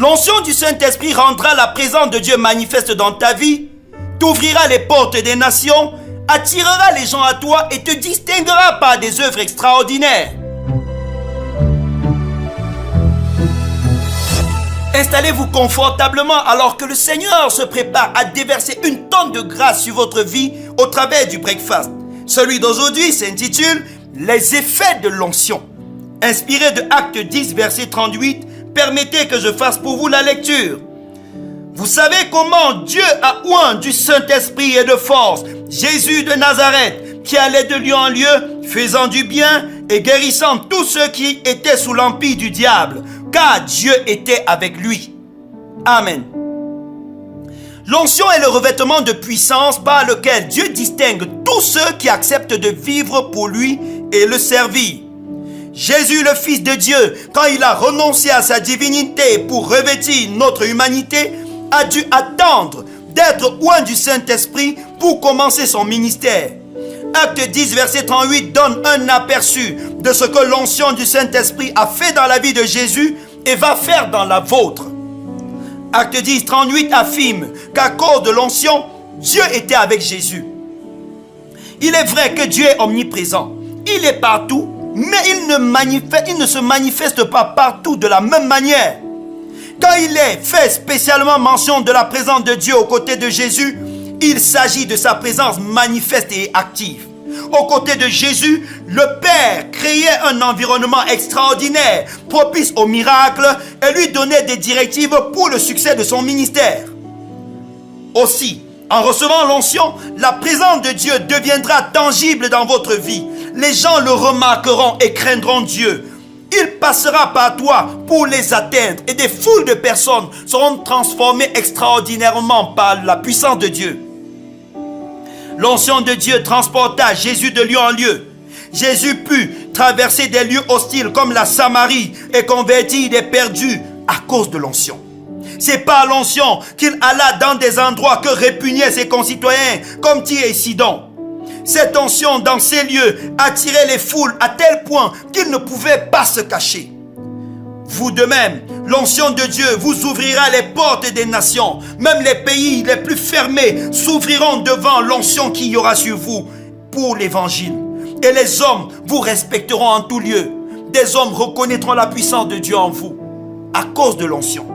L'onction du Saint-Esprit rendra la présence de Dieu manifeste dans ta vie, t'ouvrira les portes des nations, attirera les gens à toi et te distinguera par des œuvres extraordinaires. Installez-vous confortablement alors que le Seigneur se prépare à déverser une tonne de grâce sur votre vie au travers du breakfast. Celui d'aujourd'hui s'intitule « Les effets de l'onction ». Inspiré de Acte 10, verset 38, permettez que je fasse pour vous la lecture. Vous savez comment Dieu a oint du Saint-Esprit et de force Jésus de Nazareth, qui allait de lieu en lieu, faisant du bien et guérissant tous ceux qui étaient sous l'empire du diable, car Dieu était avec lui. Amen. L'onction est le revêtement de puissance par lequel Dieu distingue tous ceux qui acceptent de vivre pour lui et le servir. Jésus, le Fils de Dieu, quand il a renoncé à sa divinité pour revêtir notre humanité, a dû attendre d'être oint du Saint-Esprit pour commencer son ministère. Acte 10, verset 38 donne un aperçu de ce que l'onction du Saint-Esprit a fait dans la vie de Jésus et va faire dans la vôtre. Acte 10, 38 affirme qu'à cause de l'onction, Dieu était avec Jésus. Il est vrai que Dieu est omniprésent. Il est partout, mais il ne se manifeste pas partout de la même manière. Quand il est fait spécialement mention de la présence de Dieu aux côtés de Jésus, il s'agit de sa présence manifeste et active. Aux côtés de Jésus, le Père créait un environnement extraordinaire, propice aux miracles et lui donnait des directives pour le succès de son ministère. Aussi, en recevant l'onction, la présence de Dieu deviendra tangible dans votre vie. Les gens le remarqueront et craindront Dieu. Il passera par toi pour les atteindre et des foules de personnes seront transformées extraordinairement par la puissance de Dieu. L'onction de Dieu transporta Jésus de lieu en lieu. Jésus put traverser des lieux hostiles comme la Samarie et convertir des perdus à cause de l'onction. C'est par l'onction qu'il alla dans des endroits que répugnaient ses concitoyens comme Tyr et Sidon. Cette onction dans ces lieux attirait les foules à tel point qu'ils ne pouvaient pas se cacher. Vous de même, l'onction de Dieu vous ouvrira les portes des nations. Même les pays les plus fermés s'ouvriront devant l'onction qu'il y aura sur vous pour l'évangile. Et les hommes vous respecteront en tout lieu. Des hommes reconnaîtront la puissance de Dieu en vous à cause de l'onction.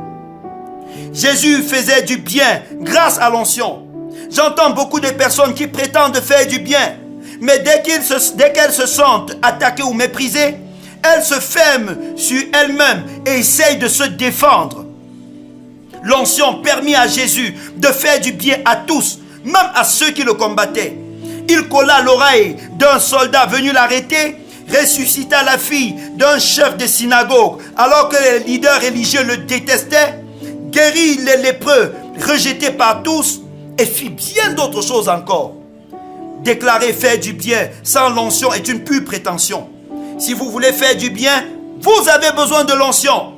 Jésus faisait du bien grâce à l'onction. J'entends beaucoup de personnes qui prétendent faire du bien, mais dès qu'elles se sentent attaquées ou méprisées, elles se ferment sur elles-mêmes et essayent de se défendre. L'onction permit à Jésus de faire du bien à tous, même à ceux qui le combattaient. Il colla l'oreille d'un soldat venu l'arrêter, ressuscita la fille d'un chef de synagogue alors que les leaders religieux le détestaient, guérit les lépreux rejetés par tous et fit bien d'autres choses encore. Déclarer faire du bien sans l'onction est une pure prétention. Si vous voulez faire du bien, vous avez besoin de l'onction.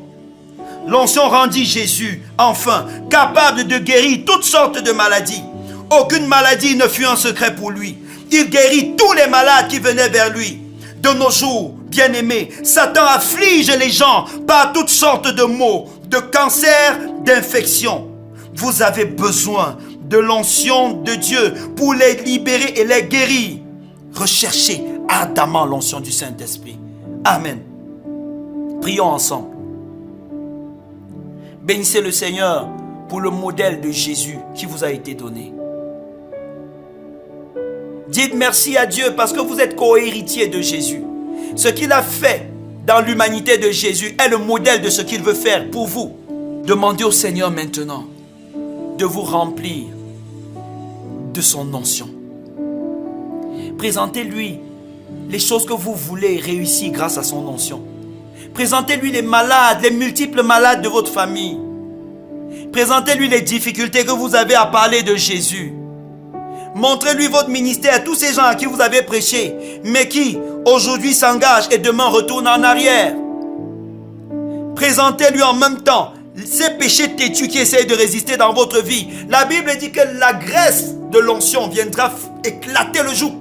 L'onction rendit Jésus, enfin, capable de guérir toutes sortes de maladies. Aucune maladie ne fut un secret pour lui. Il guérit tous les malades qui venaient vers lui. De nos jours, bien-aimés, Satan afflige les gens par toutes sortes de maux, de cancers, d'infections. Vous avez besoin de l'onction de Dieu pour les libérer et les guérir. Recherchez ardemment l'onction du Saint-Esprit. Amen. Prions ensemble. Bénissez le Seigneur pour le modèle de Jésus qui vous a été donné. Dites merci à Dieu parce que vous êtes co-héritier de Jésus. Ce qu'il a fait dans l'humanité de Jésus est le modèle de ce qu'il veut faire pour vous. Demandez au Seigneur maintenant de vous remplir de son onction. Présentez-lui les choses que vous voulez réussir grâce à son onction. Présentez-lui les malades, les multiples malades de votre famille. Présentez-lui les difficultés que vous avez à parler de Jésus. Montrez-lui votre ministère, tous ces gens à qui vous avez prêché, mais qui aujourd'hui s'engagent et demain retournent en arrière. Présentez-lui en même temps ces péchés têtus qui essayent de résister dans votre vie. La Bible dit que la graisse de l'onction viendra éclater le joug.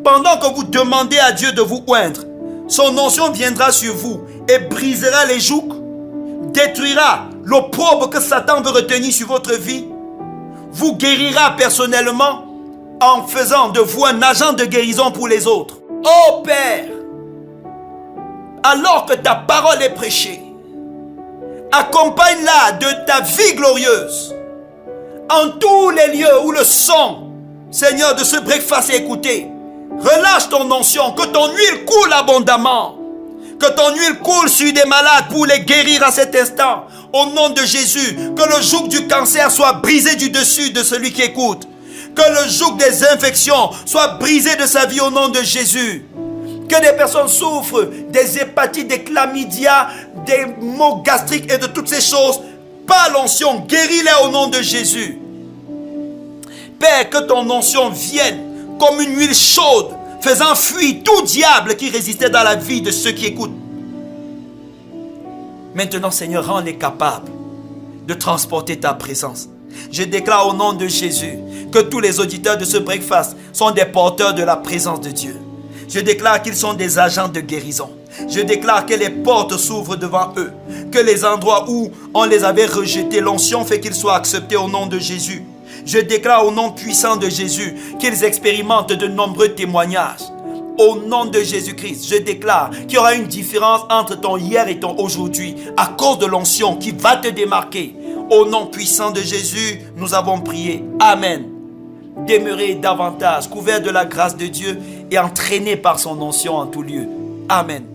Pendant que vous demandez à Dieu de vous oindre, son onction viendra sur vous et brisera les jougs, détruira l'opprobre que Satan veut retenir sur votre vie, vous guérira personnellement en faisant de vous un agent de guérison pour les autres. Oh Père, alors que ta parole est prêchée, accompagne-la de ta vie glorieuse en tous les lieux où le son, Seigneur, de ce breakfast est écouté. Relâche ton onction, que ton huile coule abondamment, que ton huile coule sur des malades pour les guérir à cet instant. Au nom de Jésus, que le joug du cancer soit brisé du dessus de celui qui écoute. Que le joug des infections soit brisé de sa vie au nom de Jésus. Que des personnes souffrent des hépatites, des chlamydia, des maux gastriques et de toutes ces choses. Par l'onction, guéris-les au nom de Jésus. Père, que ton onction vienne comme une huile chaude, faisant fuir tout diable qui résistait dans la vie de ceux qui écoutent. Maintenant, Seigneur, rends-les capables de transporter ta présence. Je déclare au nom de Jésus que tous les auditeurs de ce breakfast sont des porteurs de la présence de Dieu. Je déclare qu'ils sont des agents de guérison. Je déclare que les portes s'ouvrent devant eux, que les endroits où on les avait rejetés, l'onction fait qu'ils soient acceptés au nom de Jésus. Je déclare au nom puissant de Jésus qu'ils expérimentent de nombreux témoignages. Au nom de Jésus-Christ, je déclare qu'il y aura une différence entre ton hier et ton aujourd'hui à cause de l'onction qui va te démarquer. Au nom puissant de Jésus, nous avons prié. Amen. Demeurez davantage couverts de la grâce de Dieu et entraînés par son onction en tout lieu. Amen.